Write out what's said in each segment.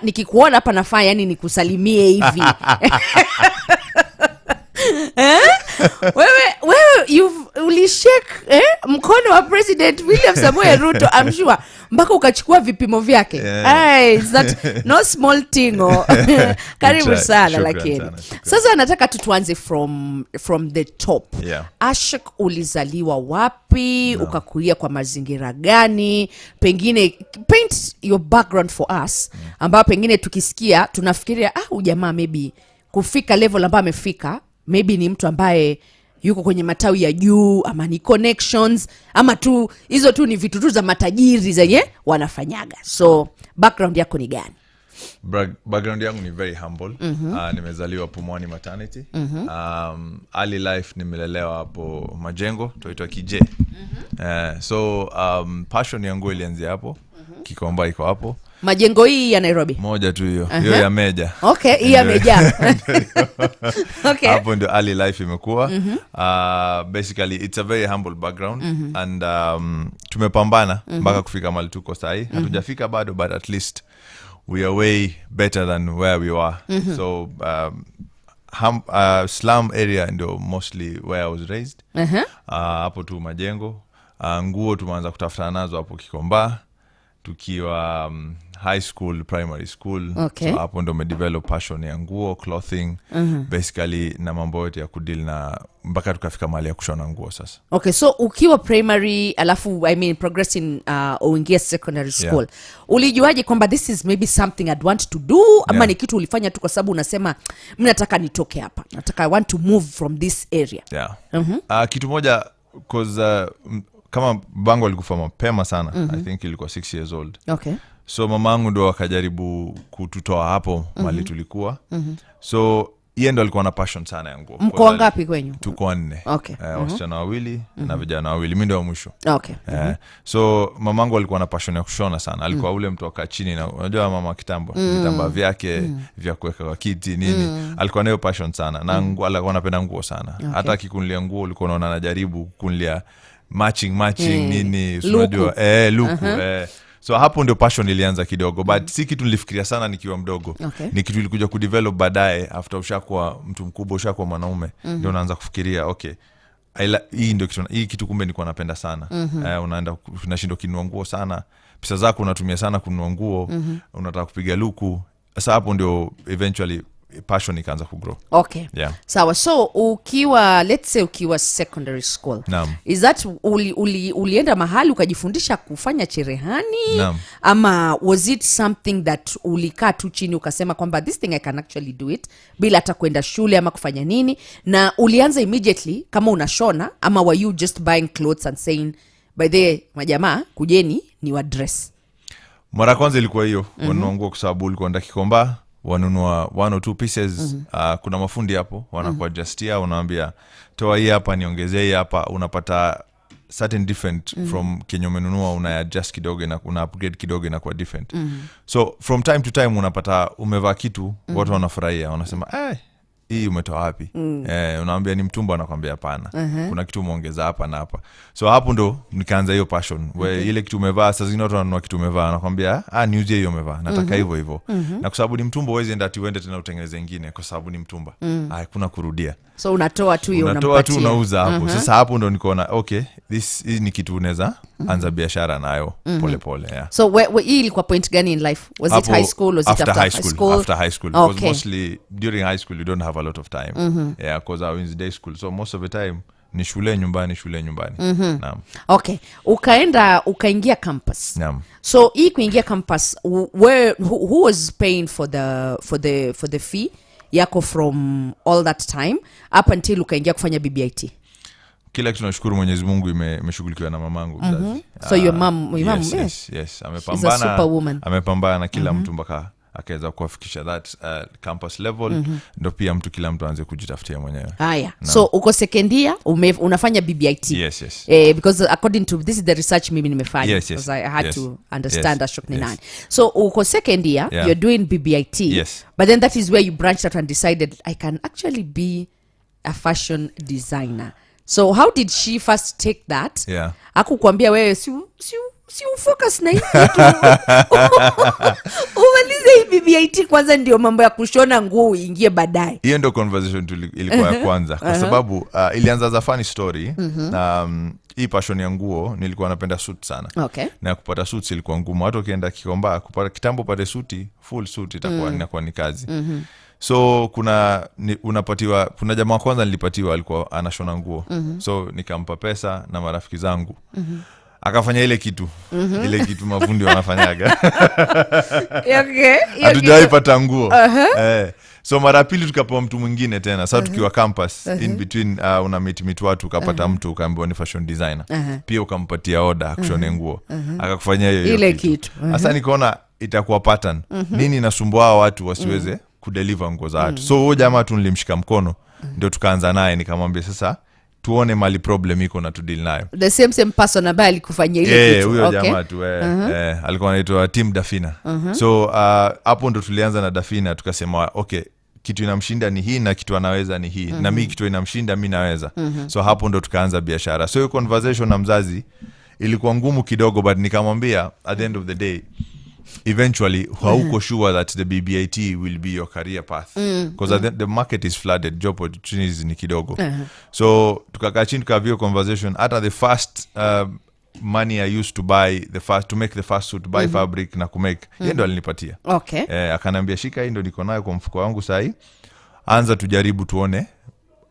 Nikikuona hapa nafaa yani nikusalimie hivi. Wewe ulishake mkono wa President William Samoei Ruto, I'm sure, mpaka ukachukua vipimo vyake. It's not no small thing. Karibu sana lakini. Sasa nataka tuanze from the top. Ashok, ulizaliwa wapi? Ukakulia kwa mazingira gani? Pengine paint your background for us, ambao pengine tukisikia tunafikiria ujamaa maybe kufika level ambayo amefika, maybe ni mtu ambaye yuko kwenye matawi ya juu, ama ni connections, ama tu hizo tu ni vitu tu za matajiri zenye wanafanyaga. So background yako ni gani? Background yangu ni very humble. Nimezaliwa Pumwani Maternity. Early life nimelelewa hapo Majengo, tuitwa Kije. So passion yangu ilianzia hapo. Kikomba iko hapo. Majengo hii ya Nairobi? Moja tu hiyo. Hiyo ya Meja. Okay, hii ya Meja. Okay. Hapo ndio early life imekuwa. Basically it's a very humble background. And tumepambana mpaka kufika mahali tuko sahi. Hatujafika bado, but at least we are way better than where we were. So slum area ndio mostly where I was raised. Hapo tu Majengo. Nguo tumeanza kutafuta nazo hapo Kikomba tukiwa high school, primary school. Okay. So hapo ndo develop passion ya nguo, clothing, basically na mambo yote ya kudeal na mpaka tukafika mahali ya kushona nguo sasa. Okay, so ukiwa primary alafu progressing uingia secondary school, ulijuaje kwamba this is maybe something I'd want to do, ama ni kitu ulifanya tu kwa sababu unasema mimi nataka nitoke hapa, nataka I want to move from this area? Kitu moja, cause kama bangu alikufa mapema sana. I think ilikuwa 6 years old. Okay. So mamangu ndo akajaribu kututoa hapo mali tulikuwa. So yeye ndo alikuwa na passion sana ya nguo. Mko ngapi kwenyu? Tuko 4. Okay. Wasichana wawili na vijana wawili. Mimi ndo wa mwisho. Okay. So mamangu alikuwa na passion ya kushona sana. Alikuwa ule mtu akaa chini na unajua mama kitambo, vitambaa vyake vya kuweka kwa kiti nini. Alikuwa nayo passion sana. Na alikuwa anapenda nguo sana. Okay. Hata akikunulia nguo ulikuwa unaona anajaribu kunulia matching nini, unajua luku. So hapo ndio passion ilianza kidogo, but si kitu nilifikiria sana nikiwa mdogo. Okay. Ni kitu ilikuja kudevelop baadaye after ushakuwa mtu mkubwa, ushakuwa mwanaume, ndio unaanza kufikiria okay, hii kitu kumbe nilikuwa napenda sana. Unaenda unashinda kinunua nguo sana, pesa zako unatumia sana kununua nguo, unataka kupiga luku. Sasa hapo ndio eventually passion ikaanza kugrow. Okay. Sawa. So ukiwa, let's say ukiwa secondary school, is that ulienda mahali ukajifundisha kufanya cherehani? Ama was it something that ulikaa tu chini ukasema kwamba this thing I can actually do it bila hata kwenda shule ama kufanya nini? Na ulianza immediately kama unashona, ama were you just buying clothes and saying by the majamaa kujeni ni wa dress? Mara kwanza ilikuwa hiyo, wanunua nguo kwa sababu ulikuwa ndaki Kikomba, wanunua 1 or 2 pieces. Kuna mafundi hapo wanakuwa justia, unaambia toa hii hapa niongezee hii hapa, unapata certain different from kenye umenunua, una adjust kidogo na una upgrade kidogo na kwa different. So from time to time unapata umevaa kitu watu wanafurahia, wanasema hii umetoa wapi? Unaambia ni mtumba, anakuambia hapana, kuna kitu umeongeza hapa na hapa. So hapo ndo nikaanza hiyo passion. Ile kitu umevaa, sasa zingine watu wanunua kitu umevaa, anakuambia niuzie hiyo umevaa, nataka hivyo hivyo. Na kwa sababu ni mtumba huwezi enda ati uende tena utengeneze nyingine kwa sababu ni mtumba. Hakuna kurudia. So unatoa tu hiyo unampatia. Unatoa tu unauza hapo. Sasa hapo ndo nikaona okay, hii ni kitu unaweza anza biashara nayo pole pole. So hii ilikuwa point gani in life? Was it high school or was it after high school? After high school. Okay. Because mostly during high school you don't have a lot of time. Because I was in day school. So most of the time ni shule nyumbani. Naam. Okay. Ukaingia campus. Naam. So hii kuingia campus, who was paying for the fee yako from all that time up until ukaingia kufanya BBIT? Kila kitu nashukuru Mwenyezi Mungu imeshughulikiwa na mamangu mzazi. So your mom, yes. Amepambana na kila mtu mpaka akaweza kuwafikisha that campus level. Ndo pia kila mtu aanze kujitafutia mwenyewe. So uko second year unafanya BBIT? Yes. Because according to this is the research mimi nimefanya, because I had to understand Ashok ni nani. So uko second year, you're doing BBIT. Yes. But then that is where you branched out and decided I can actually be a fashion designer. So how did she first take that? Hakukwambia wewe si ufocus na hii kitu umalize hii BBIT kwanza ndio mambo ya kushona nguo uingie baadaye? Hiyo ndio conversation ilikuwa ya kwanza kwa sababu ilianza za funny story. Hii passion ya nguo nilikuwa napenda suit sana. Okay. Na kupata suits ilikuwa ngumu. Hata ukienda Kikomba kupata kitambo pale suti, full suit inakuwa ni kazi. So unapatiwa, kuna jamaa kwanza nilipatiwa alikuwa anashona nguo. So nikampa pesa na marafiki zangu. Akafanya ile kitu. Ile kitu mafundi wanafanyaga. Okay. Hatujawahi pata nguo. So mara pili tukapewa mtu mwingine tena. Sasa tukiwa campus in between una meet watu ukapata mtu ukaambiwa ni fashion designer. Pia ukampatia order akushone nguo. Akakufanyia hiyo ile kitu. Sasa nikaona itakuwa pattern. Nini nasumbua watu wasiweze kudeliver nguo za watu. So huyo jamaa tu nilimshika mkono ndio tukaanza naye nikamwambia sasa tuone mali problem iko na tudili nayo. The same person ambaye alikufanyia ile kitu. Huyo jamaa tu alikuwa anaitwa Team Dafina. So hapo ndo tulianza na Dafina tukasema okay, kitu inamshinda ni hii na kitu anaweza ni hii. Na mimi kitu inamshinda mimi naweza. So hapo ndo tukaanza biashara. So hiyo conversation na mzazi ilikuwa ngumu kidogo, but nikamwambia at the end of the day eventually hauko sure that the BBIT will be your career path because the market is flooded, job opportunities ni kidogo. So tukakaa chini tukavio conversation. Hata the first money I used to buy to make the first suit, buy fabric na kumake yeye ndo alinipatia. Okay. Akaniambia shika hii ndo niko nayo kwa mfuko wangu sahi, anza tujaribu tuone,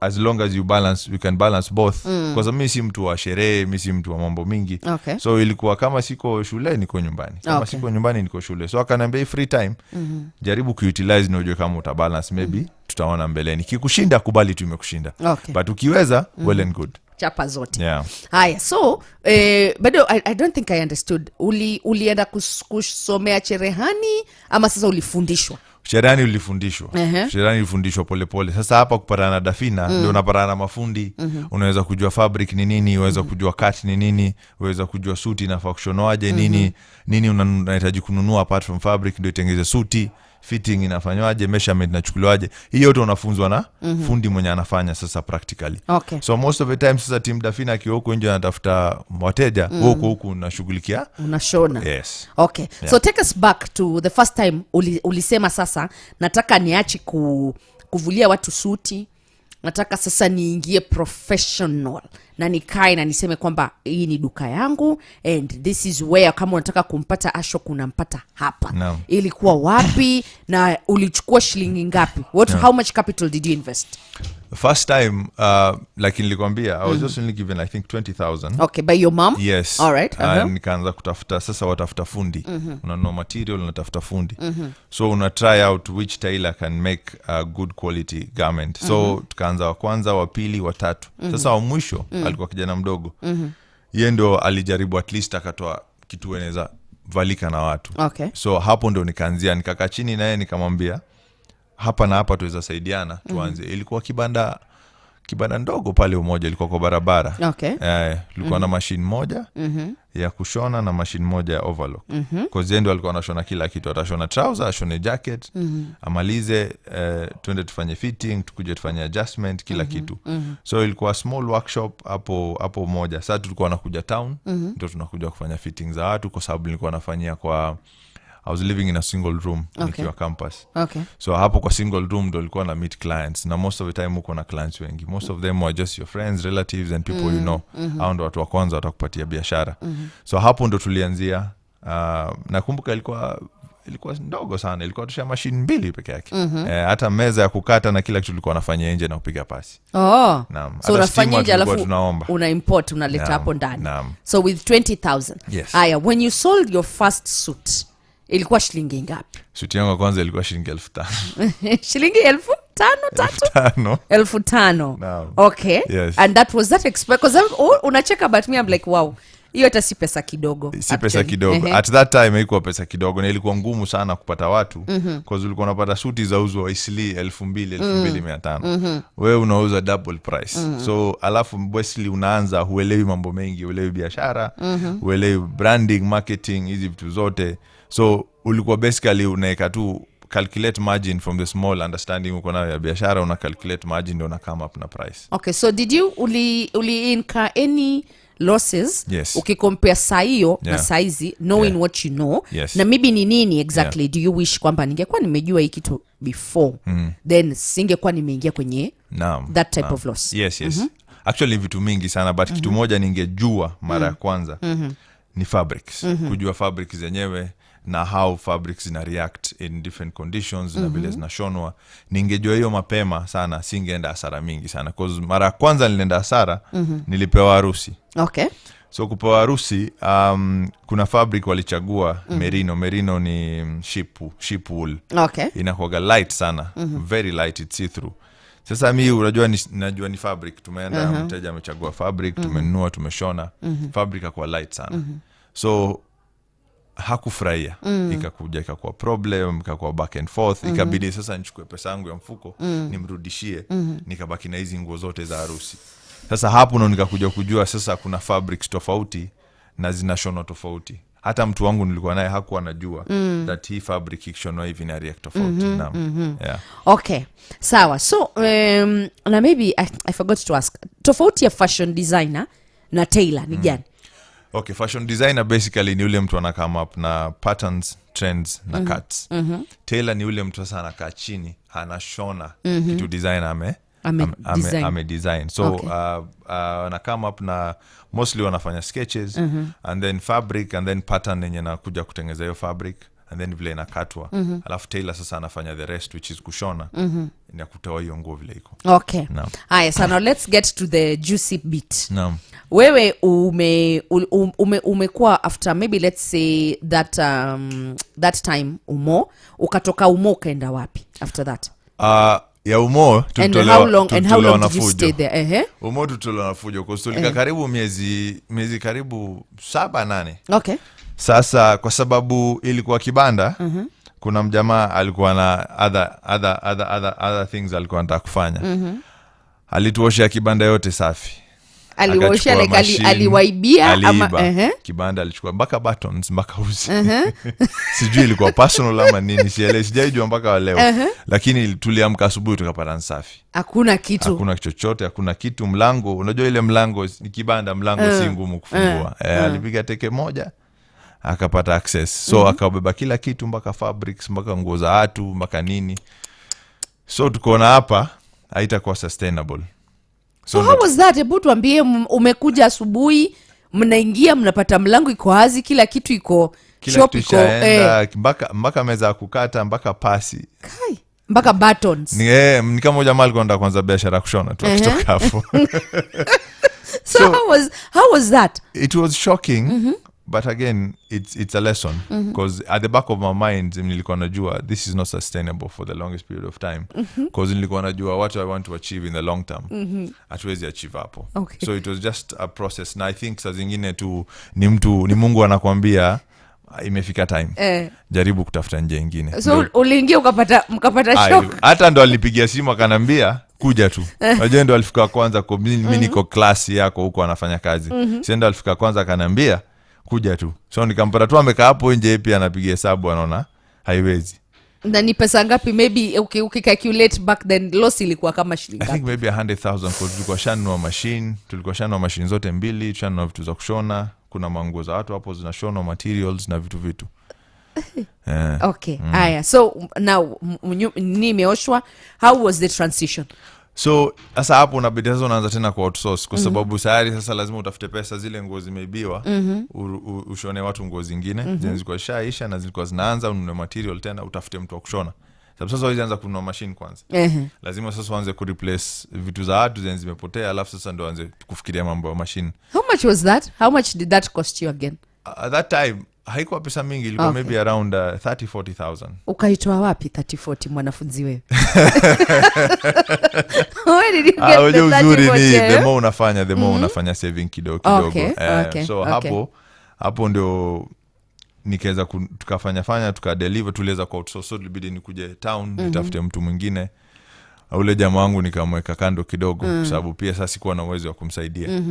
as long as you balance, we can balance both. Because mimi si mtu wa sherehe, mimi si mtu wa mambo mingi. Okay. So ilikuwa kama siko shule niko nyumbani, kama siko nyumbani niko shule. So akaniambia free time jaribu kuutilize na ujue kama uta-balance, maybe tutaona mbeleni. Kikushinda kubali tu imekushinda. Okay. But ukiweza well and good. Chapa zote. Yeah. Haya, so bado I don't think I understood. Ulienda kusomea cherehani ama sasa ulifundishwa? Cherehani ulifundishwa. Cherehani ulifundishwa pole pole. Sasa hapa kupatana na Dafina ndio unapatana na mafundi. Unaweza kujua fabric ni nini, unaweza kujua cut ni nini, unaweza kujua suti inafaa kushonwaje, nini unahitaji kununua apart from fabric ndio itengeze suti, fitting inafanywaje, measurement inachukuliwaje. Hiyo yote unafunzwa na fundi mwenye anafanya sasa practically. Okay. So most of the time sasa Team Dafina akiwa huko nje anatafuta wateja, huko unashughulikia, unashona. Yes. Okay. Yeah. So take us back to the first time ulisema sasa nataka niache kuvulia watu suti, nataka sasa niingie professional na nikae na niseme kwamba hii ni duka yangu and this is where, kama unataka kumpata Ashok unampata hapa. No. Ilikuwa wapi na ulichukua shilingi ngapi? How much capital did you invest? First time like nilikwambia I was just only given I think 20,000. Okay, by your mom? Yes. All right. Nikaanza kutafuta sasa, watafuta fundi. Unanunua material, unatafuta fundi. So una try out which tailor can make a good quality garment. So tukaanza wa kwanza, wa pili, wa tatu. Sasa wa mwisho alikuwa kijana mdogo. Yeye ndo alijaribu at least akatoa kitu eneza valika na watu. Okay. So hapo ndo nikaanzia, nikakaa chini naye nikamwambia hapa na hapa tuweza saidiana tuanze. Ilikuwa kibanda ndogo pale umoja, ilikuwa kwa barabara. Okay. Ilikuwa na machine moja ya kushona na machine moja ya overlock. Kwa zendo alikuwa anashona kila kitu, atashona trouser, ashone jacket, amalize, tuende tufanye fitting, tukuje tufanye adjustment, kila kitu. So ilikuwa small workshop hapo moja. Sasa tulikuwa nakuja town, ndio tunakuja kufanya fitting za watu, kwa sababu nilikuwa nafanyia I was living in a single room nikiwa campus. Okay. So hapo kwa single room ndo nilikuwa na meet clients, na most of the time uko na clients wengi. Most of them were just your friends, relatives and people you know. Hao ndo watu wa kwanza watakupatia biashara. So hapo ndo tulianzia. Nakumbuka ilikuwa ndogo sana, ilikuwa tusha machine 2 peke yake. Hata meza ya kukata na kila kitu tulikuwa nafanya nje na kupiga pasi. Naam. So unafanya nje alafu una import unaleta hapo ndani. So with 20,000. Yes. Aya, when you sold your first suit ilikuwa shilingi ngapi? Suti yangu kwanza ilikuwa shilingi 5,000. Shilingi 5,000? 5,000. No. Okay. Yes. And that was that because unacheka, but me I'm like wow. Hiyo hata si pesa kidogo. Si pesa kidogo. At that time haikuwa pesa kidogo, na ilikuwa ngumu sana kupata watu because ulikuwa unapata suti za uzwa Wesley 2,000 2,500. Wewe unauza double price. So alafu Wesley unaanza huelewi mambo mengi, huelewi biashara, huelewi branding, marketing, hizi vitu zote. So ulikuwa basically unaeka tu calculate margin from the small understanding uko nayo ya biashara, una calculate margin ndio una come up na price. Okay, so did you uli incur any losses Yes. ukicompare saa hiyo na Yeah. saizi knowing Yeah. what you know Yes. na maybe ni nini exactly do you wish kwamba ningekuwa nimejua hii kitu before then singekuwa nimeingia kwenye that type of loss. Yes. Actually vitu mingi sana but kitu moja ningejua mara ya kwanza ni fabrics. Kujua fabrics zenyewe na how fabrics zina react in different conditions na vile zinashonwa. Ningejua hiyo mapema sana singeenda hasara mingi sana cause mara ya kwanza nilienda hasara nilipewa harusi. Okay. So kupewa harusi kuna fabric walichagua merino ni sheep wool. Okay. Inakuwaga light sana, very light, it's see through. Sasa mimi unajua najua ni fabric, tumeenda mteja amechagua fabric, tumenunua, tumeshona, fabric ikakuwa light sana. So hakufurahia, ikakuja ikakuwa problem, ikakuwa back and forth, ikabidi sasa nichukue pesa yangu ya mfuko, nimrudishie, nikabaki na hizi nguo zote za harusi. Sasa hapo ndo nikakuja kujua sasa kuna fabrics tofauti na zinashonwa tofauti. Hata mtu wangu nilikuwa naye hakuwa anajua that hii fabric ikishonwa hivi na react tofauti. Yeah. Okay. Sawa. So na maybe I forgot to ask. Tofauti ya fashion designer na tailor ni gani? Okay, fashion designer basically ni ule mtu anakama up na patterns, trends na cuts. Tailor ni ule mtu sasa anakaa chini, anashona kitu designer ame design. So Okay. na come up na mostly wanafanya sketches and then fabric and then pattern yenye nakuja kutengeneza hiyo fabric and then vile inakatwa. Alafu tailor sasa anafanya the rest which is kushona na kutoa hiyo nguo vile iko. Okay. Aya, so now let's get to the juicy bit. Naam. Wewe umekuwa after maybe let's say that time ukatoka ukaenda wapi after that? Ya umo tutolewa and how long did you stay there? Umo tutolewa na fujo kwa tulika karibu miezi karibu 7-8. Okay. Sasa kwa sababu ilikuwa kibanda, kuna mjamaa alikuwa na other things alikuwa anataka kufanya. Alituoshia kibanda yote safi. Aliwaoshia like aliwaibia ama kibanda alichukua mpaka buttons mpaka uzi. Sijui ilikuwa personal ama nini, sijaijua mpaka leo. Lakini tuliamka asubuhi tukapata safi. Hakuna kitu chochote, hakuna kitu. Mlango, unajua ile mlango ni kibanda, mlango si ngumu kufungua. Alipiga teke moja akapata access. So akabeba kila kitu mpaka fabrics, mpaka nguo za watu, mpaka nini. So tukoona hapa haitakuwa sustainable. So how was that? Hebu tuambie, umekuja asubuhi, mnaingia, mnapata mlango iko wazi, kila kitu iko, shop iko, mpaka meza ya kukata, mpaka pasi. Kai, mpaka buttons. Ni kama moja mali kwenda kwanza biashara kushona tu kutoka hapo. So how was that? It was shocking. But again, it's a lesson because at the back of my mind nilikuwa najua this is not sustainable for the longest period of time because nilikuwa najua what I want to achieve in the long term hatuwezi achieve hapo. Okay. So it was just a process, na I think saa zingine tu ni Mungu anakuambia imefika time, jaribu kutafuta njia nyingine. So uliingia mkapata shock. Hata ndo alipigia simu akanambia kuja tu. Unajua ndo alifika kwanza kwa mimi niko class yako huko anafanya kazi. Sasa ndo alifika kwanza akanambia kuja tu. So nikampata tu amekaa hapo nje, pia anapiga hesabu, anaona haiwezi. Na ni pesa ngapi maybe ukicalculate back then loss ilikuwa kama shilingi ngapi? I think maybe 100,000 kwa tulikuwa shanunua machine zote mbili, shanunua vitu za kushona, kuna manguo za watu hapo zinashona, materials na vitu. Okay. Aya. So now nimeoshwa, how was the transition? So sasa hapo unabidi sasa unaanza tena kwa outsource kwa sababu sayari sasa lazima utafute pesa, zile nguo zimeibiwa ushone watu nguo zingine zilikuwa shaisha na zilikuwa zinaanza, ununue material tena utafute mtu wa kushona. Sababu sasa uanze kununua machine kwanza. Lazima sasa uanze ku replace vitu za watu zenye zimepotea, alafu sasa ndo uanze kufikiria mambo ya machine. How much was that? How much did that cost you again? At that time haikuwa pesa mingi, ilikuwa maybe around 30-40,000. Ukaitoa wapi 30-40 mwanafunzi wewe? Where did you get the 30-40? Ni the more unafanya unafanya saving kidogo. So hapo ndio nikaweza tukafanya tukadeliver, tuliweza kwa outsource. So ilibidi nikuje town nitafute mtu mwingine. Ule jamaa wangu nikamweka kando kidogo kwa sababu pia sasa sikuwa na uwezo wa kumsaidia.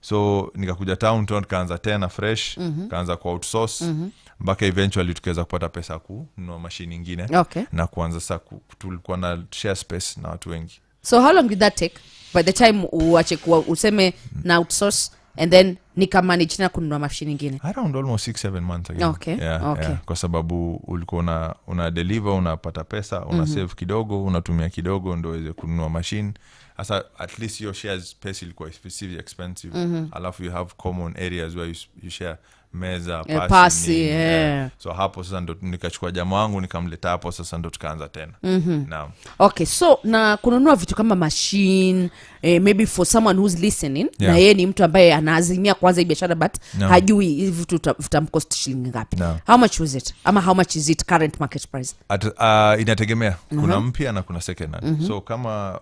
So nikakuja town kaanza tena fresh, kaanza kwa outsource mpaka eventually tukaweza kupata pesa kununua machine nyingine na kuanza sasa tulikuwa na share space na watu wengi. So how long did that take by the time uache useme na outsource and then nikamanage na kununua mashine nyingine? Around almost 6-7 months again. Okay. Yeah. Kwa sababu ulikuwa una deliver, unapata pesa, una save kidogo, unatumia kidogo ndio uweze kununua machine. Asa at least your shares space ilikuwa specific expensive. Alafu you have common areas where you share meza, pasi. So hapo sasa ndo nikachukua jamaa wangu nikamleta hapo, sasa ndo tukaanza tena. Naam. Okay, so na kununua vitu kama machine, maybe for someone who's listening, na yeye ni mtu ambaye anaazimia kwanza hii biashara but hajui hivi vitu vitamcost shilingi ngapi. How much was it? Ama how much is it current market price? Inategemea. Kuna mpya na kuna second hand. So kama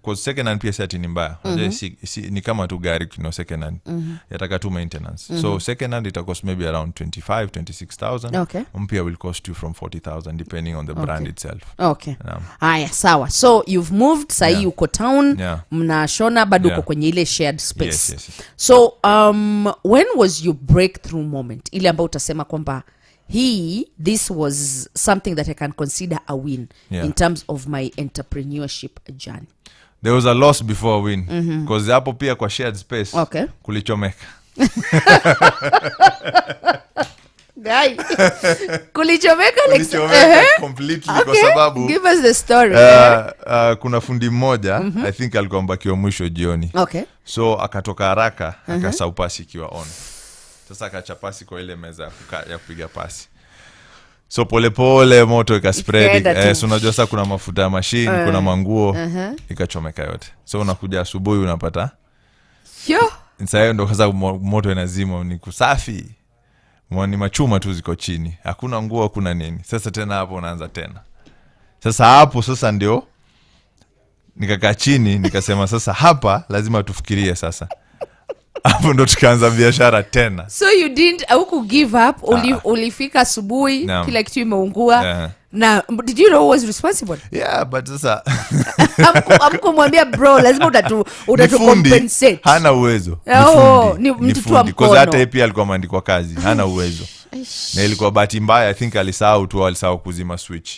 kwa second hand pia sati ni mbaya. Ni kama tu gari kino second hand. Yataka tu maintenance. So second hand it cost maybe around 25,000-26,000. Okay. Mpya will cost you from 40,000 depending on the brand itself. Okay. Haya, sawa. So you've moved, sahi uko town, mnashona bado uko kwenye ile shared space. Yes. So when was your breakthrough moment? Ile ambayo utasema kwamba this was something that I can consider a win in terms of my entrepreneurship journey. There was a loss before a win. Because hapo pia kwa shared space kulichomeka. Guy. Kulichomeka completely kwa sababu give us the story. Kuna fundi mmoja I think alikuwa mbakiwa mwisho jioni. So akatoka haraka akasahau pasi ikiwa on. Sasa akachapasi kwa ile meza ya kupiga pasi. So pole moto ikaspread. So unajua sasa kuna mafuta ya machine, kuna manguo, ikachomeka yote. So unakuja asubuhi unapata Sasa ndo sasa moto inazima, ni kusafi. Ni machuma tu ziko chini. Hakuna nguo, hakuna nini. Sasa tena hapo unaanza tena. Sasa ndio nikakaa chini nikasema sasa hapa lazima tufikirie sasa. Hapo ndo tukaanza biashara tena. So you didn't give up, ulifika asubuhi kila kitu imeungua. Na did you know who was responsible? Yeah, but sasa amkumwambia bro lazima utatu compensate. Hana uwezo. Ni mtu tu mkono. Kwa hata pia alikuwa ameandikwa kazi, hana uwezo. Na ilikuwa bahati mbaya, I think alisahau kuzima switch.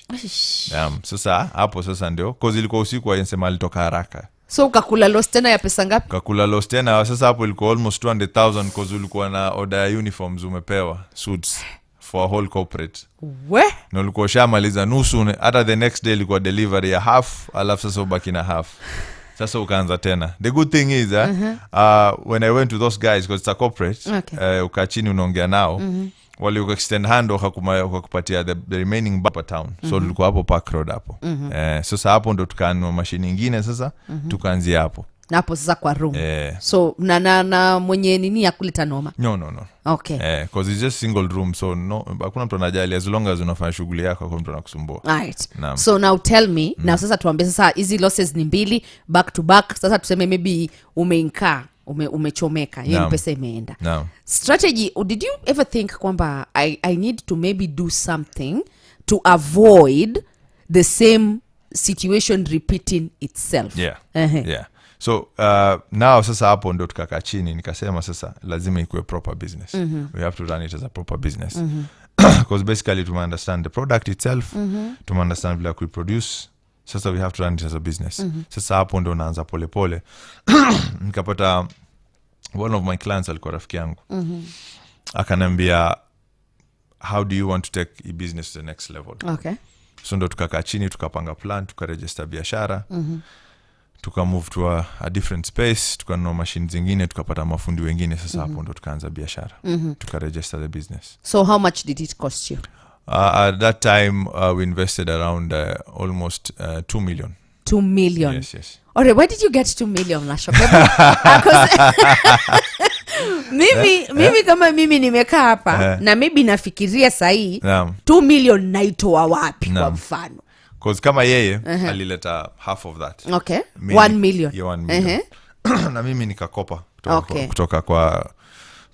Sasa hapo sasa ndio cause ilikuwa usiku, anasema alitoka haraka. So ukakula loss tena ya pesa ngapi? Kakula loss tena, sasa hapo ilikuwa almost 200,000 cause ulikuwa na order ya uniforms umepewa, suits for a whole corporate. Na ulikuwa shamaliza nusu, hata the next day ilikuwa delivery ya half, alafu sasa ubaki na half. Sasa ukaanza tena. The good thing is when I went to those guys because it's a corporate, ukachini unaongea nao, wali extend hand wakakupatia the remaining per town. So ulikuwa hapo Park Road hapo. Sasa hapo ndo tukanunua mashine nyingine sasa, tukaanzia hapo. Na hapo sasa kwa room. So na mwenye nini ya kuleta noma? No. Okay. Because it's just single room, so no, hakuna mtu anajali as long as unafanya shughuli yako, hakuna mtu anakusumbua. Right. So now tell me, now sasa tuambie sasa hizi losses ni mbili back to back. Sasa tuseme maybe umechomeka, hiyo pesa imeenda. Strategy, did you ever think kwamba I need to maybe do something to avoid the same situation repeating itself? Yeah. So now sasa hapo ndo tukakaa chini nikasema sasa lazima ikuwe proper business. We have to run it as a proper business. Because basically to understand the product itself, to understand vile we produce, sasa we have to run it as a business. Sasa hapo ndo naanza pole nikapata one of my clients alikuwa rafiki yangu. Akaniambia, how do you want to take your business to the next level? Okay. So ndo tukakaa chini tukapanga plan, tukaregister Biashara. Tukamove to a different space, tukanunua machine zingine, tukapata mafundi wengine. Sasa hapo ndo tukaanza Biashara. Tukaregister the business. So how much did it cost you? At that time we invested around almost 2 million. 2 million? Yes. Alright, where did you get 2 million, Ashok? Mimi kama mimi nimekaa hapa na maybe nafikiria sahi 2 million naitoa wapi kwa mfano? Because kama yeye alileta half of that. Okay. 1 million. Yeah, 1 million. Na mimi nikakopa kutoka kwa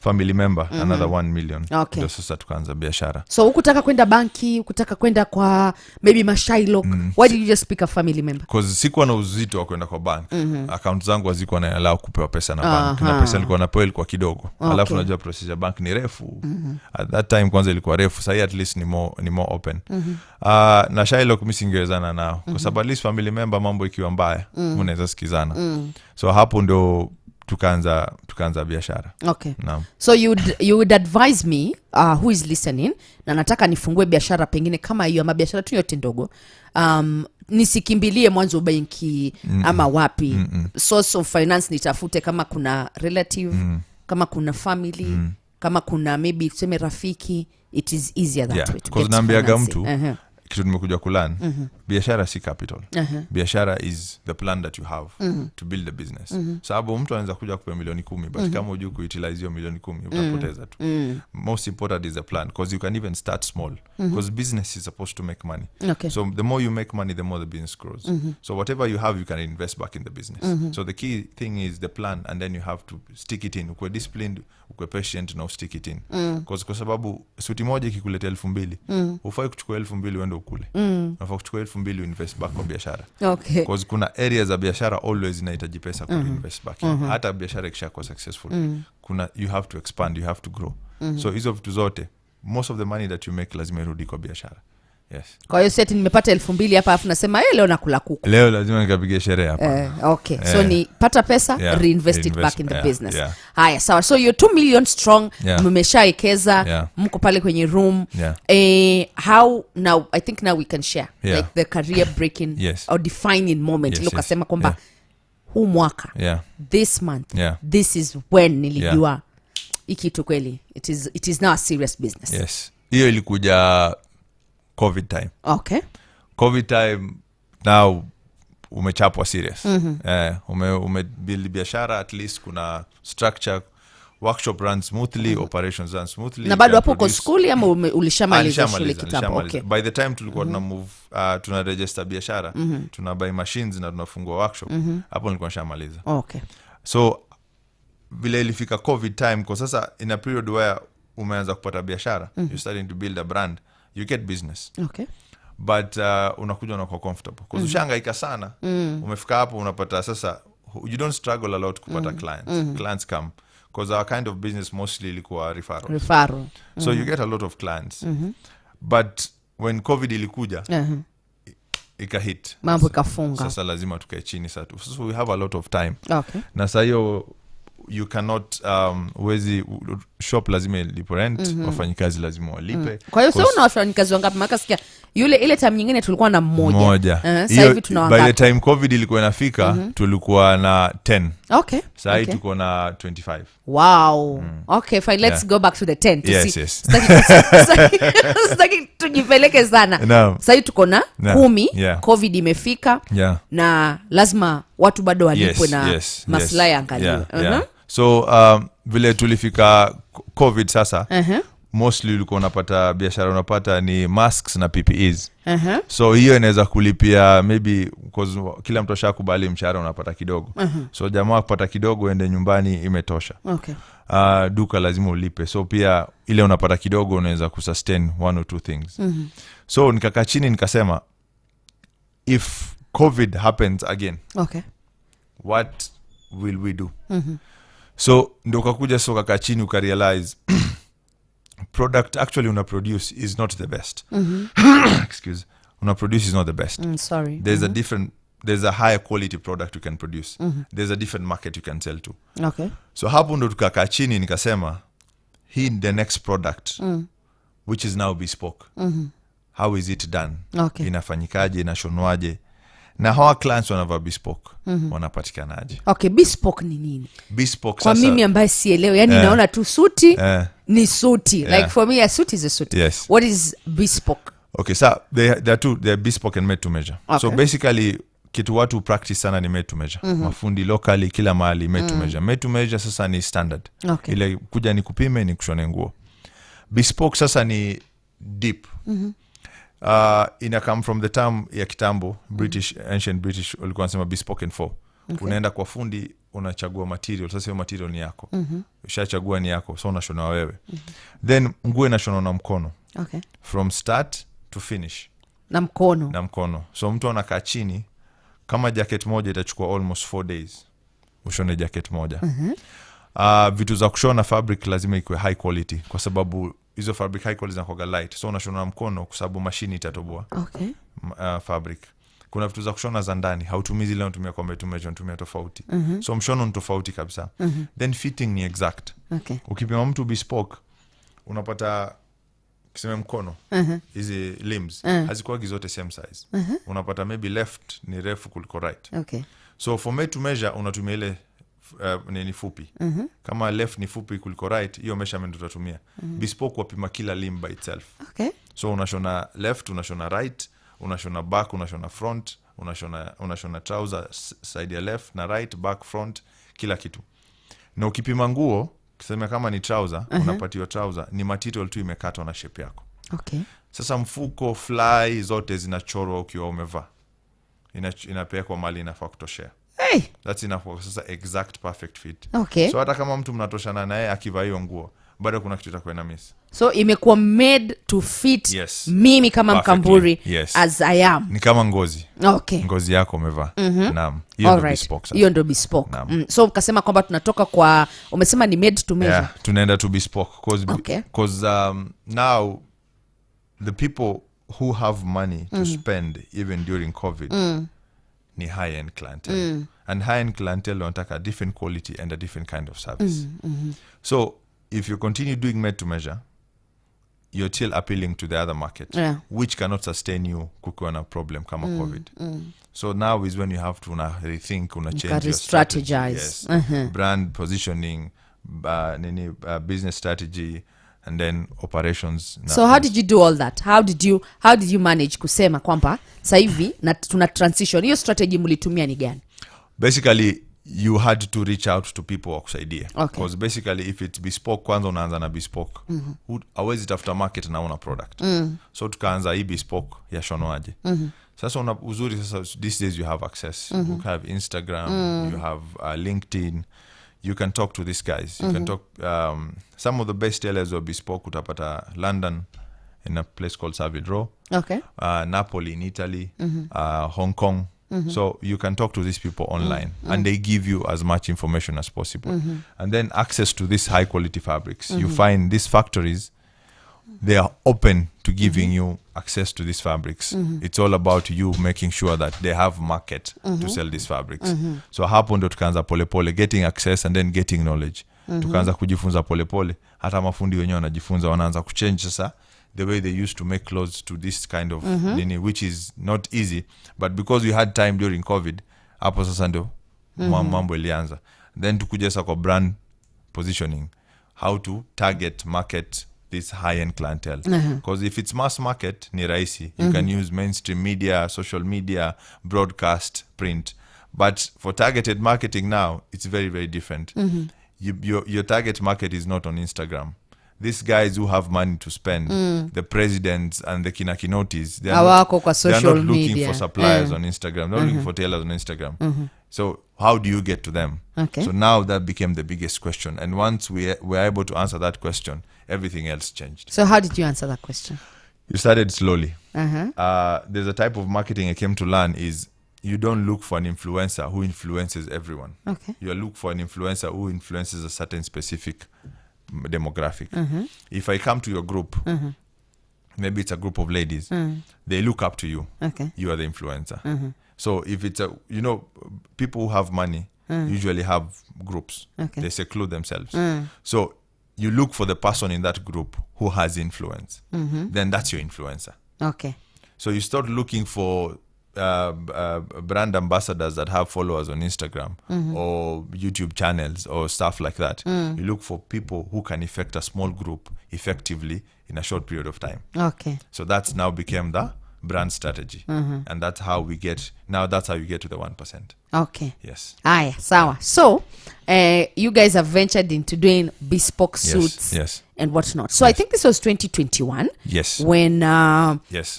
family member another 1 million. Ndio sasa tukaanza Biashara. So hukutaka kwenda banki, hukutaka kwenda kwa maybe Mashailok. Why did you just pick a family member? Because sikuwa na uzito wa kwenda kwa bank. Account zangu hazikuwa na allow kupewa pesa na bank. Na pesa nilikuwa napewa ilikuwa kidogo. Alafu unajua process ya bank ni refu. At that time kwanza ilikuwa refu, sasa at least ni more open. Na Shailok mimi singewezana nao. Kwa sababu at least family member mambo ikiwa mbaya, unaweza sikizana. So hapo ndio tukaanza biashara. Okay. Naam. So you would advise me who is listening, na nataka nifungue biashara pengine kama hiyo ama biashara tu yote ndogo, nisikimbilie mwanzo benki ama wapi. Source of finance nitafute kama kuna relative, kama kuna family, kama kuna maybe tuseme rafiki. It is easier that way to get naambiaga mtu kitu nimekuja kulan, biashara si capital. Biashara is the plan that you have to build a business. Sababu mtu anaweza kuja kupe milioni 10 but kama hujui kuutilize hiyo milioni 10 utapoteza tu. Most important is the plan, because you can even start small, because business is supposed to make money. Okay. So the more you make money, the more the business grows. So whatever you have, you can invest back in the business. So the key thing is the plan, and then you have to stick it in. Ukwe disciplined, ukwe patient, na stick it in. Because kwa sababu suti moja ikikuletea 2,000, ufai kuchukua 2,000 uende ukule. Unafaa kuchukua 2,000 invest back kwa biashara. Okay. Because kuna areas za biashara always inahitaji pesa ku invest back. Hata biashara ikishakuwa successful, you have to expand, you have to grow. So hizo vitu zote, most of the money that you make lazima irudi kwa biashara. Yes. Kwa hiyo seti nimepata 2,000 hapa afu nasema leo nakula kuku. Leo lazima nikapige sherehe hapa. Okay. So ni pata pesa, reinvest it back in the business. Haya, sawa. So you're 2 million strong, mmeshaekeza, mko pale kwenye room. How now, I think now we can share like the career breaking or defining moment. Look, asema kwamba huu mwaka, this month, this is when nilijua ikitu kweli it is now a serious business. Yes. Hiyo ilikuja COVID time. Okay. COVID time, now umechapwa serious. Umebuild biashara, at least kuna structure, workshop runs smoothly, operations run smoothly. Na bado hapo uko skuli ama ulishamaliza shule kitambo? Okay. By the time tulikuwa tuna move, tuna register biashara, tuna buy machines na tunafungua workshop, hapo nilikuwa nishamaliza. Okay. So vile ilifika COVID time, kwa sasa in a period where umeanza kupata biashara, you're starting to build a brand, you get business. Okay. But unakuja unakuwa comfortable, because ushangaika sana, umefika hapo unapata sasa, you don't struggle a lot kupata clients. Clients come, because our kind of business mostly ilikuwa referral. So you get a lot of clients. But when COVID ilikuja, ikahit, mambo ikafunga. Sasa lazima tukae chini sasa. So we have a lot of time. Okay. Na sasa hiyo you cannot wezi shop lazima lipo rent, wafanyikazi lazima walipe. Kwa hiyo sasa una wafanyikazi wangapi? Maana sikia ile time nyingine tulikuwa na mmoja. Sasa hivi tuna wangapi? By the time COVID ilikuwa inafika, tulikuwa na 10. Okay. Sasa hivi tuko na 25. Wow. Okay, fine, let's go back to the 10 to yes, see. Yes. Sitaki tujipeleke sana. No. Sasa hivi tuko na 10, COVID imefika, na lazima watu bado walipwe na maslahi angaliwe. So vile tulifika COVID sasa, mostly ulikuwa unapata biashara unapata ni masks na PPEs. So hiyo inaweza kulipia maybe, because kila mtu ashakubali mshahara unapata kidogo. So jamaa kupata kidogo ende nyumbani imetosha. Okay. Duka lazima ulipe. So pia ile unapata kidogo unaweza kusustain one or two things. So nikakaa chini nikasema, if COVID happens again, okay, what will we do? So ndo ukakuja, so kakaa chini ukarealize product actually una produce is not the best. Excuse. Una produce is not the best. Sorry. There's a higher quality product you can produce. There's a different market you can sell to. Okay. So hapo ndo tukakaa chini nikasema, hii the next product which is now bespoke. How is it done? Okay. Inafanyikaje, inashonwaje? Na hawa clients wanavaa bespoke, wanapatikanaje? Okay, bespoke ni nini? Bespoke kwa sasa, mimi ambaye sielewi, yani naona tu suti ni suti. Like for me a suit is a suit. Yes. What is bespoke? Okay, so they're bespoke and made to measure. Okay. So basically kitu watu practice sana ni made to measure. Mafundi locally kila mahali made to measure. Made to measure sasa ni standard. Okay. Ile kuja ni kupime ni kushone nguo. Bespoke sasa ni deep. Ina come from the term ya kitambo, ancient British walikuwa wanasema bespoken for. Okay. Unaenda kwa fundi, unachagua material, sasa hiyo material ni yako. Ushachagua ni yako, so unashona wewe. Then nguo inashona na mkono. Okay. From start to finish. Na mkono. So mtu anakaa chini, kama jacket moja itachukua almost 4 days ushone jacket moja. Vitu za kushona fabric lazima ikuwe high quality, kwa sababu hizo fabric high quality zinakuwa light. So unashona na mkono kwa sababu machine itatoboa. Okay. Fabric. kuna vitu za kushona za ndani hautumii zile unatumia kwa metumejo unatumia tofauti. So mshono ni tofauti kabisa. Then fitting ni exact. Okay. Ukipima mtu bespoke unapata kiseme mkono hizi limbs hazikuwagi zote same size. Unapata maybe left ni refu kuliko right. Okay. So for made to measure unatumia ile ni fupi. Kama left ni fupi kuliko right, hiyo measurement utatumia. Bespoke wapima kila limb by itself. Okay. So unashona left, unashona right, unashona back, unashona front, unashona trouser side ya left na right, back, front, kila kitu. Na ukipima nguo, kisema kama ni trouser, unapatiwa trouser, ni material tu imekatwa na shape yako. Okay. Sasa mfuko, fly, zote zinachorwa ukiwa umevaa. Inapelekwa mali inafaa kutoshea. Hey. That's enough for sasa exact perfect fit. Okay. So hata kama mtu mnatoshana naye akivaa hiyo nguo, bado kuna kitu itakuwa na miss. So imekuwa made to fit mimi kama perfectly. Mkamburi as I am. Ni kama ngozi. Okay. Ngozi yako umevaa. Naam. Hiyo ndio bespoke. Hiyo ndio bespoke. So ukasema kwamba tunatoka kwa umesema ni made to measure. Yeah, tunaenda to bespoke because now the people who have money to spend even during COVID ni high-end clientele. And high-end clientele wanataka a different quality and a different kind of service. So if you continue doing made to measure, you're still appealing to the other market, which cannot sustain you kukiwa na problem kama COVID. So now is when you have to rethink, change your strategy. Yes. Brand positioning, business strategy, and then operations. So how did you do all that? How did you manage kusema kwamba sasa hivi na tuna transition? Hiyo strategy mlitumia ni gani? Basically you had to reach out to people wakusaidie. Okay. Because basically if it's bespoke, kwanza unaanza na bespoke. Hawezi tafuta market na una product. So tukaanza hii bespoke ya shonoaje. Sasa una uzuri sasa these days you have access. You have Instagram, you have LinkedIn. You can talk to these guys. You can talk some of the best tailors were bespoke utapata London in a place called Savile Row. Okay. Napoli in Italy, Hong Kong. So you can talk to these people online and they give you as much information as possible. And then access to these high quality fabrics. You find these factories, they are open to giving you access to these fabrics. It's all about you making sure that they have market to sell these fabrics. So hapo ndo tukaanza polepole getting access and then getting knowledge. Tukaanza kujifunza polepole, hata mafundi wenyewe wanajifunza, wanaanza kuchange sasa the way they used to make clothes to this kind of nini, which is not easy, but because we had time during COVID, hapo sasa ndo mambo ilianza. Then tukuja sasa kwa brand positioning, how to target market this high-end clientele. Because if it's mass market, ni rahisi. You can use mainstream media, social media, broadcast, print. But for targeted marketing now, it's very, very different. Your target market is not on Instagram. These guys who have money to spend, the presidents and the kinakinotis, they're not looking for suppliers on Instagram. They're looking for tailors on Instagram. So how do you get to them? Okay. So now that became the biggest question. And once we were able to answer that question, everything else changed. So how did you answer that question? You started slowly. There's a type of marketing I came to learn is you don't look for an influencer who influences everyone. Okay. You look for an influencer who influences a certain specific demographic. If I come to your group, maybe it's a group of ladies, they look up to you. Okay. You are the influencer. So if it's people who have money usually have groups. Okay. They seclude themselves. So you look for the person in that group who has influence. Then that's your influencer. Okay. So you start looking for brand ambassadors that have followers on Instagram or YouTube channels or stuff like that. You look for people who can affect a small group effectively in a short period of time. Okay. So that's now became the brand strategy. And that's how we get to the 1%. Okay. Yes. Aya, sawa. So, you guys have ventured into doing bespoke suits and whatnot. So I think this was 2021. Yes. When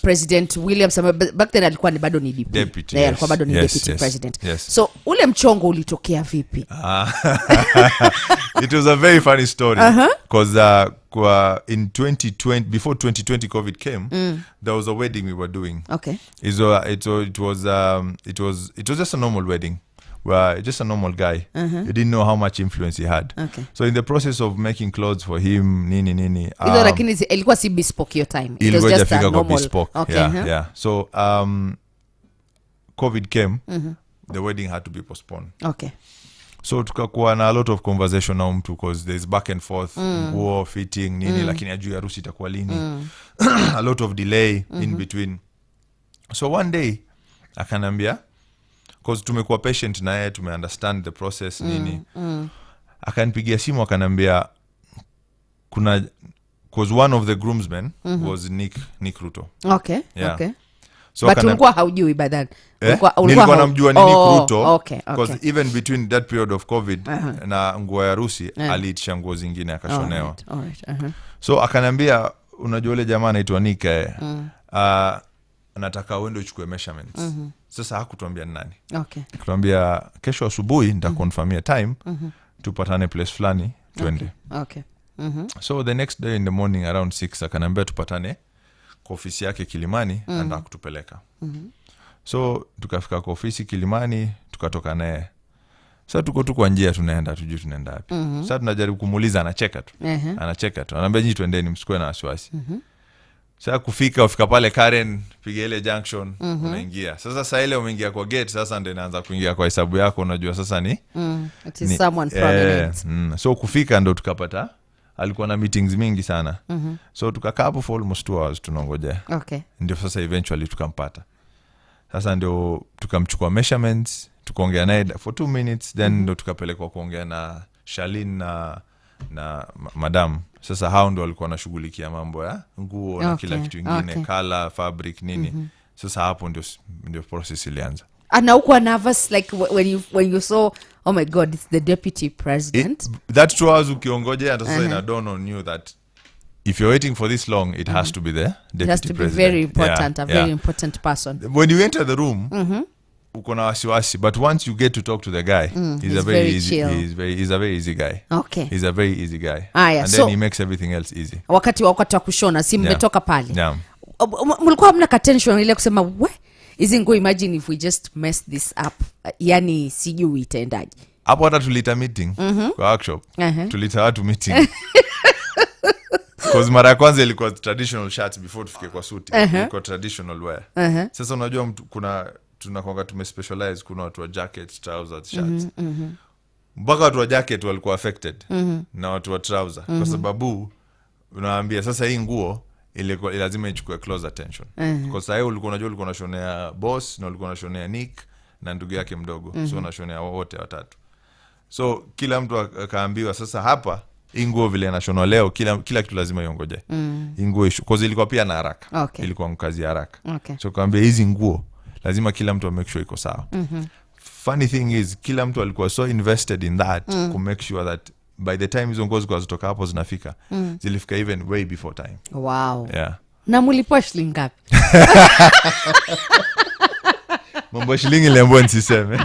President William Samoei, back then alikuwa ni bado ni deputy. Alikuwa bado ni deputy president. Yes. So ule mchongo ulitokea vipi? It was a very funny story because in 2020, before 2020 COVID came, there was a wedding we were doing. Okay. It was just a normal wedding. Just a normal guy. You didn't know how much influence he had. Okay. So in the process of making clothes for him, nini. Lakini ilikuwa si bespoke your time. It was just a normal. Bespoke. Okay. Yeah. So COVID came, the wedding had to be postponed. Okay. So tukakuwa na a lot of conversation na mtu because there's back and forth, nguo, fitting, nini, lakini ajui harusi itakuwa lini. A lot of delay in between. So one day, akanambia, because tumekuwa patient na yeye, tumeunderstand the process, nini. Akanipigia simu, akanambia, because one of the groomsmen was Nick Ruto. Okay, yeah. Okay. So but ulikuwa haujui by that. Nilikuwa namjua ni Nick Ruto. Okay. Because even between that period of COVID na nguo ya harusi, aliitisha nguo zingine akashonewa. Alright. So akanambia, unajua ule jamaa anaitwa Nick, nataka uende uchukue measurements. Sasa hakutuambia ni nani. Okay. Kutuambia kesho asubuhi nitakonfirmia time, tupatane place fulani twende. Okay. So the next day in the morning around 6 akanambia tupatane kwa ofisi yake Kilimani, anda kutupeleka. So tukafika kwa ofisi Kilimani, tukatoka naye. Sasa tuko tu kwa njia tunaenda, tujui tunaenda wapi. Sasa tunajaribu kumuuliza, anacheka tu. Anacheka tu. Anambia nyinyi twendeni, msikuwe na wasiwasi. Sasa ufika pale Karen, piga ile junction, unaingia. Sasa saa ile umeingia kwa gate, sasa ndio inaanza kuingia kwa hesabu yako, unajua sasa ni it is someone prominent. So kufika ndo tukapata alikuwa na meetings mingi sana. So tukakaa hapo for almost 2 hours tunangojea. Okay. Ndio sasa eventually tukampata. Sasa ndio tukamchukua measurements, tukaongea naye for 2 minutes, then ndio tukapelekwa kuongea na Shalin na madam. Sasa hao ndio walikuwa wanashughulikia mambo ya nguo na kila kitu kingine, color, fabric, nini. Sasa hapo ndio process ilianza. And now nervous like when you saw, oh my God, it's the deputy president. That 2 hours ukiongoje, and sasa ina dawn on you that if you're waiting for this long, it has to be the deputy president. It has to be very important, very important person. When you enter the room, uko na wasiwasi, but once you get to talk to the guy, he's a very easy chill. He's a very easy guy. Okay. He's a very easy guy. Yeah. And then he makes everything else easy. Wakati wa kushona, si mmetoka pale. Yeah. Mlikuwa hamna tension ile kusema, we, hizi nguo, imagine if we just mess this up. Yani sijui itaendaje. Hapo hata tulita meeting kwa workshop. Tulita watu meeting. Because mara ya kwanza ilikuwa traditional shirts before tufike kwa suti. Ilikuwa traditional wear. Sasa unajua tunakwanga tumespecialize, kuna watu wa jackets, trousers, shirts. Mpaka watu wa jacket walikuwa affected na watu wa trouser. Kwa sababu unawaambia sasa hii nguo ilikuwa lazima ichukue close attention. Kwa sababu ulikuwa unajua ulikuwa unashonea boss na ulikuwa unashonea Nick na ndugu yake mdogo. So unashonea wote watatu. So kila mtu akaambiwa sasa hapa hii nguo vile anashonwa leo, kila kitu lazima iongoje. Hii nguo because ilikuwa pia na haraka. Okay. Ilikuwa mkazi haraka. Okay. So kaambia hizi nguo lazima kila mtu make sure iko sawa. Funny thing is kila mtu alikuwa so invested in that to make sure that by the time hizo nguo zilikuwa zitoka hapo zinafika, zilifika even way before time. Wow. Yeah. Na mlipwa shilingi ngapi? Mambo shilingi lembo nisiseme.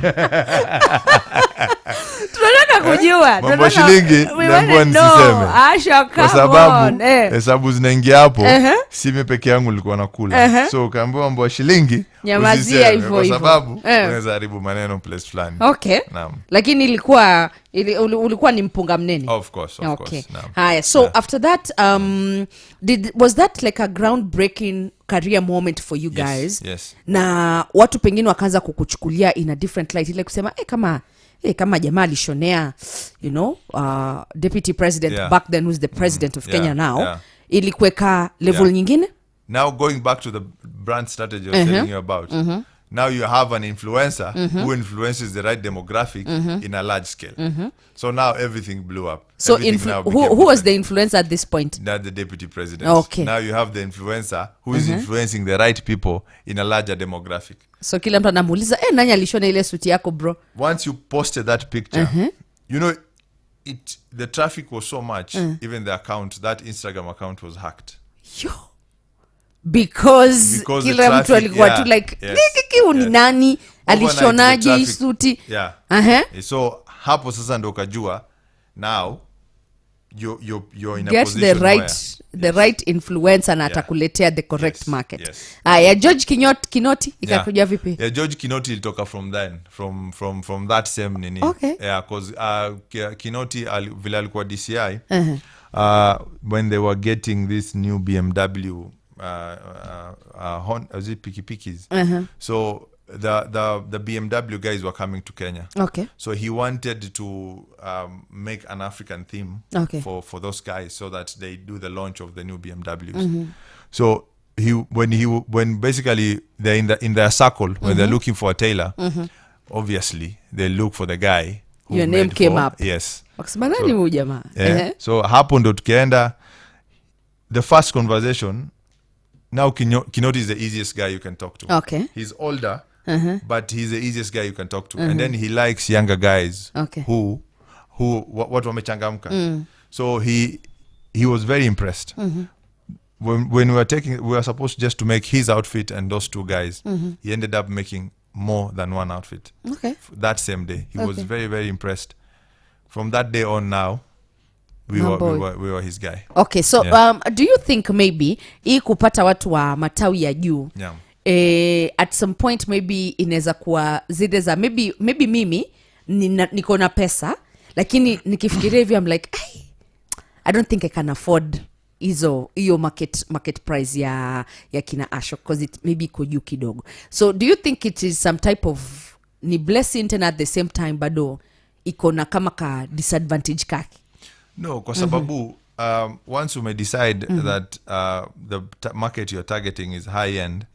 Tunataka kujua. Mambo shilingi lembo nisiseme. Ashok, kwa sababu hesabu zinaingia hapo, si mimi peke yangu nilikuwa nakula. So kaambiwa mambo shilingi nyamazia hivyo kwa sababu unaweza haribu maneno place fulani. Okay. Naam. Lakini ulikuwa ni mpunga mnene. Of course. Haya, so after that was that like a groundbreaking career moment for you guys? Yes. Na watu pengine wakaanza kukuchukulia in a different light, ile kusema kama jamaa alishonea, deputy president back then, who's the president of Kenya now, ilikuweka level nyingine. Now going back to the brand strategy I was telling you about. Now you have an influencer who influences the right demographic in a large scale. So now everything blew up. So who was the influencer at this point? That's the deputy president. Okay. Now you have the influencer who is influencing the right people in a larger demographic. So kila mtu anamuuliza, nani alishona ile suti yako bro? Once you posted that picture, the traffic was so much, even that Instagram account was hacked. Yo. Because kila mtu alikuwa tu like, ni nani alishonaje suti? So hapo sasa ndo kajua now you're in a get position the right influencer na atakuletea the correct market. George Kinoti ikakuja vipi? George Kinoti ilitoka from that same nini. Okay. Cause Kinoti vile alikuwa DCI when they were getting this new BMW pikipikis. So the BMW guys were coming to Kenya. Okay. So he wanted to make an African theme for those guys so that they do the launch of the new BMWs. So when basically they're in their circle when they're looking for a tailor, obviously they look for the guy who your name came up. Yes. So hapo ndo tukaenda. The first conversation, now Kinoti is the easiest guy you can talk to. Okay. He's older, but he's the easiest guy you can talk to. And then he likes younger guys who what wamechangamka. So he was very impressed. When we were supposed just to make his outfit and those two guys, he ended up making more than one outfit. Okay. That same day. He was very, very impressed. From that day on now, we were his guy. Okay, so do you think maybe hii kupata watu wa matawi ya juu at some point maybe inaweza kuwa zile za maybe mimi niko na pesa lakini nikifikiria hivi I'm like I don't think I can afford hiyo market price ya kina Ashok because it maybe iko juu kidogo. So do you think it is some type of ni blessing and at the same time bado iko na kama ka disadvantage kaki? No, kwa sababu once you may decide that the market you're targeting is high end,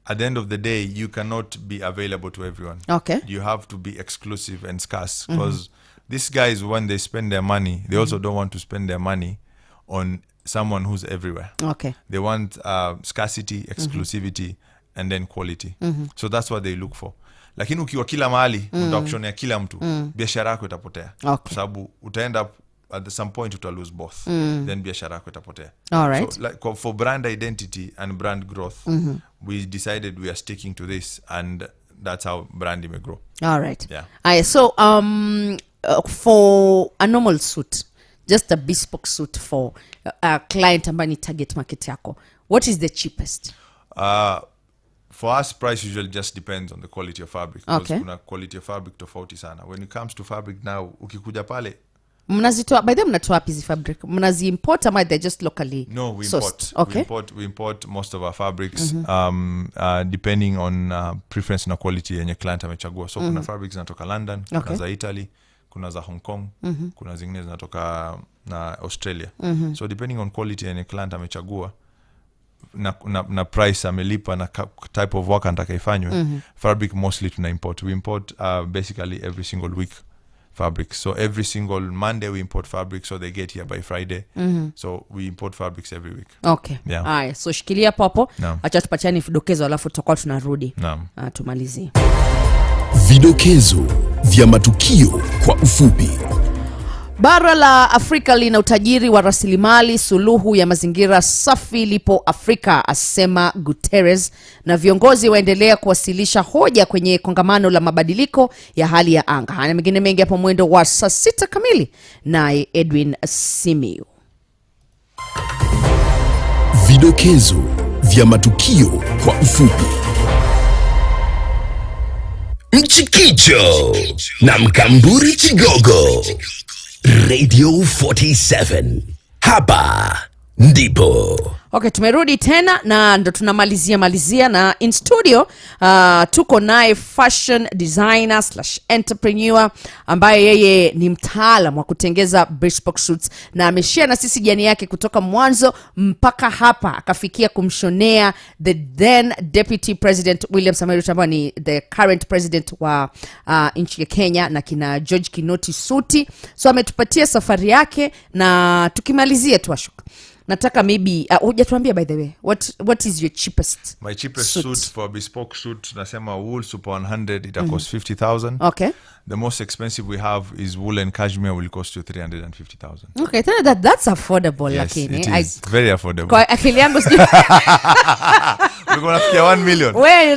at the end of the day, you cannot be available to everyone. Okay. You have to be exclusive and scarce because these guys, when they spend their money, they also don't want to spend their money on someone who's everywhere. Okay. They want scarcity, exclusivity, and then quality. So that's what they look for. Lakini ukiwa kila mahali, utakushonea kila mtu, biashara yako itapotea. Kwa sababu utaenda at some point uta lose both. Then biashara yako itapotea. All right. So like for brand identity and brand growth, we decided we are sticking to this, and that's how brand may grow. All right. Yeah. So for a normal suit, just a bespoke suit for a client ambaye ni target market yako, what is the cheapest? For us, price usually just depends on the quality of fabric. Okay. Kuna quality of fabric tofauti sana. When it comes to fabric now, ukikuja pale, mnazitoa by them mnatoa piece fabric, mnazi import ama they just locally? No, we sourced? import. We import most of our fabrics depending on preference na quality yenye client amechagua. So kuna fabrics zinatoka London, kuna za Italy, kuna za Hong Kong, kuna zingine zinatoka na Australia. So depending on quality yenye client amechagua na price amelipa na type of work anataka ifanywe, fabric mostly tuna import. We import basically every single week fabrics. So every single Monday we import fabrics, so they get here by Friday. So we import fabrics every week. Okay. Yeah. Aya, so shikilia popo. Naam. Acha tupatiane vidokezo alafu tutakuwa tunarudi. Naam. Tumalizie. Vidokezo vya matukio kwa ufupi. Bara la Afrika lina utajiri wa rasilimali, suluhu ya mazingira safi lipo Afrika, asema Guterres, na viongozi waendelea kuwasilisha hoja kwenye kongamano la mabadiliko ya hali ya anga. Hana mengine mengi hapo mwendo wa saa 6 kamili naye Edwin Simiu. Vidokezo vya matukio kwa ufupi. Mchikicho na Mkamburi Chigogo. Radio 47. Hapa ndipo. Okay, tumerudi tena na ndo tunamalizia na in studio tuko naye fashion designer / entrepreneur ambaye yeye ni mtaalamu wa kutengeza bespoke suits na ameshare na sisi jani yake kutoka mwanzo mpaka hapa akafikia kumshonea the then deputy president William Samoei Ruto ambaye ni the current president wa nchi ya Kenya na kina George Kinoti suti. So ametupatia safari yake na tukimalizia tu Ashok, nataka maybe hujatuambia by the way what is your cheapest? My cheapest suit for a bespoke suit, nasema wool super 100 it costs 50,000. Okay. The most expensive we have is wool and cashmere, will cost you 350,000. Okay, that's affordable. Yes, lakini it is very affordable. Kwa akili yangu We're going to fikia 1 million. Wewe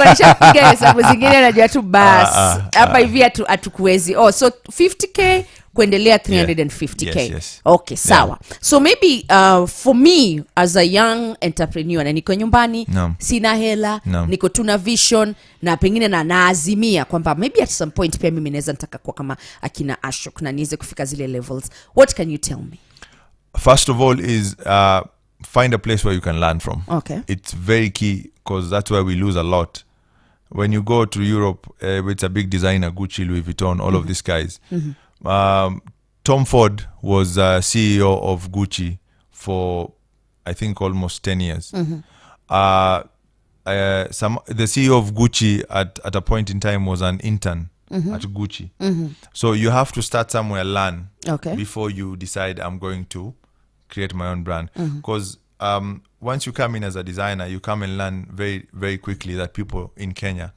nishapiga hesabu zingine najua tu bas. Hapa hivi atukuwezi. Oh, so 50k kuendelea 350k. Yes. Okay, sawa. So maybe for me as a young entrepreneur na niko nyumbani, sina hela, niko tuna vision na pengine na naazimia kwamba maybe at some point pia mimi naweza nataka kuwa kama akina Ashok na niweze kufika zile levels. What can you tell me? First of all is find a place where you can learn from. Okay. It's very key because that's where we lose a lot. when you go to Europe with a big designer, Gucci, Louis Vuitton, all of these guys, Tom Ford was CEO of Gucci for, I think, almost 10 years. The CEO of Gucci at a point in time was an intern at Gucci. So you have to start somewhere, learn before you decide I'm going to create my own brand. Because once you come in as a designer, you come and learn very, very quickly that people in Kenya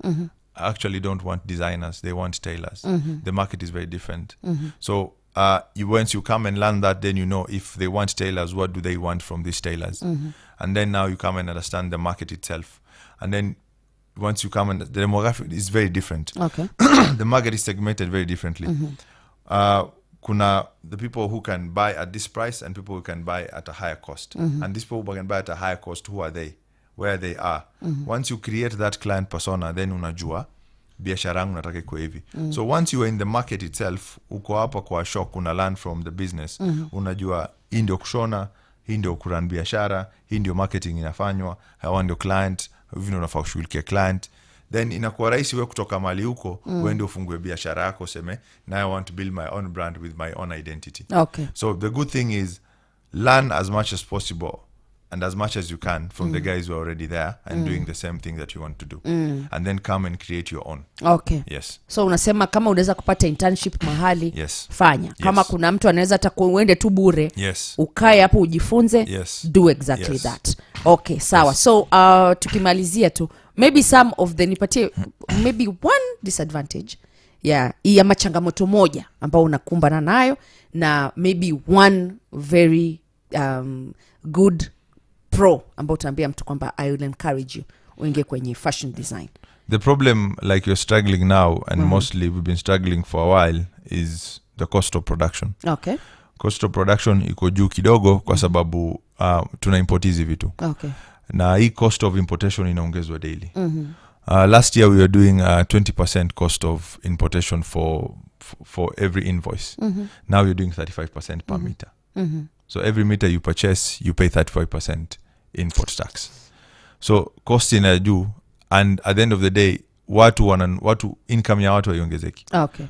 actually don't want designers. They want tailors. The market is very different. So once you come and learn that, then you know if they want tailors, what do they want from these tailors? And then now you come and understand the market itself. And then once you come and the demographic is very different. The market is segmented very differently. Kuna the people who can buy at this price and people who can buy at a higher cost. And these people who can buy at a higher cost, who are they? Where they are. Once you create that client persona, then unajua biashara yangu nataka iko hivi. So once you are in the market itself, uko hapa kwa Ashok, una learn from the business. Unajua hii ndio kushona, hii ndio kurun biashara, hii ndio marketing inafanywa, hawa ndio client, hivi ndio unafaa kushughulikia client. Then inakuwa rahisi wewe kutoka mali huko wewe ndio ufungue biashara yako, seme now I want to build my own brand with my own identity. So the good thing is learn as much as possible and as much as you can from the guys who are already there and doing the same thing that you want to do. And then come and create your own. Yes. So unasema kama unaweza kupata internship mahali, yes, fanya. Kama kuna mtu anaweza hata uende tu bure, yes, ukae hapo ujifunze, yes, do exactly that. Sawa. Yes. So tukimalizia tu, maybe some of the nipatie maybe one disadvantage ya machangamoto moja ambao unakumbana nayo, na maybe one very good pro ambao utaambia mtu kwamba I will encourage you uingie kwenye fashion design. The problem, like you're struggling now and mostly we've been struggling for a while, is the cost of production. Cost of production iko juu kidogo kwa sababu tuna import hizi vitu. Na hii cost of importation inaongezwa daily. Last year we were doing 20% cost of importation for every invoice. Now you're doing 35% per meter. So every meter you purchase, you pay 35% import tax. So cost ina juu, and at the end of the day watu income ya watu haiongezeki.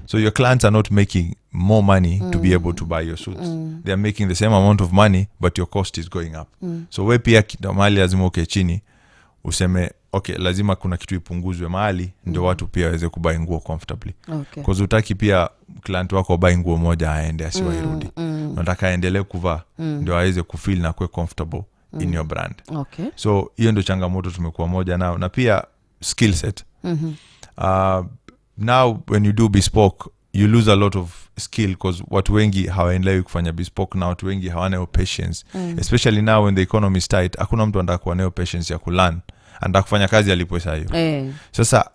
So your clients are not making more money to be able to buy your suits. They are making the same amount of money but your cost is going up. So we pia mahali lazima uke chini useme lazima kuna kitu ipunguzwe mahali ndio watu pia waweze kubuy nguo comfortably. Because utaki pia client wako buy nguo moja aende asiwairudi. Unataka aendelee kuvaa ndio aweze kufeel na kuwe comfortable in your brand. So hiyo ndio changamoto tumekuwa moja nao, na pia skill set. Now when you do bespoke you lose a lot of skill because watu wengi hawaendelei kufanya bespoke, na watu wengi hawana patience. Especially now when the economy is tight, hakuna mtu anataka kuwa na patience ya kulearn, anataka kufanya kazi alipesa hiyo. Sasa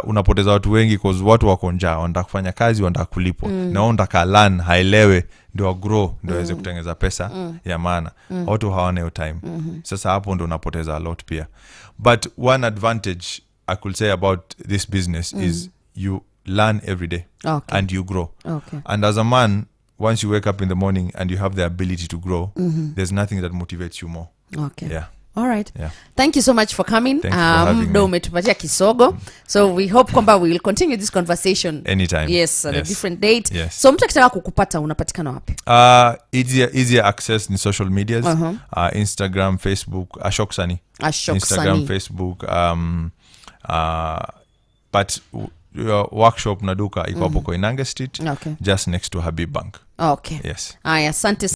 unapoteza watu wengi because watu wako njaa, wanataka kufanya kazi, wanataka kulipwa. Na wanataka learn, haelewe ndio grow, ndio aweze kutengeneza pesa ya maana. Watu hawana hiyo time. Sasa hapo ndio unapoteza a lot pia. But one advantage I could say about this business is you learn every day and you grow. And as a man, once you wake up in the morning and you have the ability to grow, there's nothing that motivates you more. All right. Thank you so much for coming. Thank umetupatia kisogo. So we hope kwamba we will continue this conversation anytime. Yes, at a different date. Yes. So mtu akitaka kukupata unapatikana wapi? Easier access in social medias. Instagram, Facebook, Ashok Sunny. Instagram, Sunny. Facebook, but your workshop na duka iko hapo kwa Inange Street, just next to Habib Bank. Yes. Yes. Asante.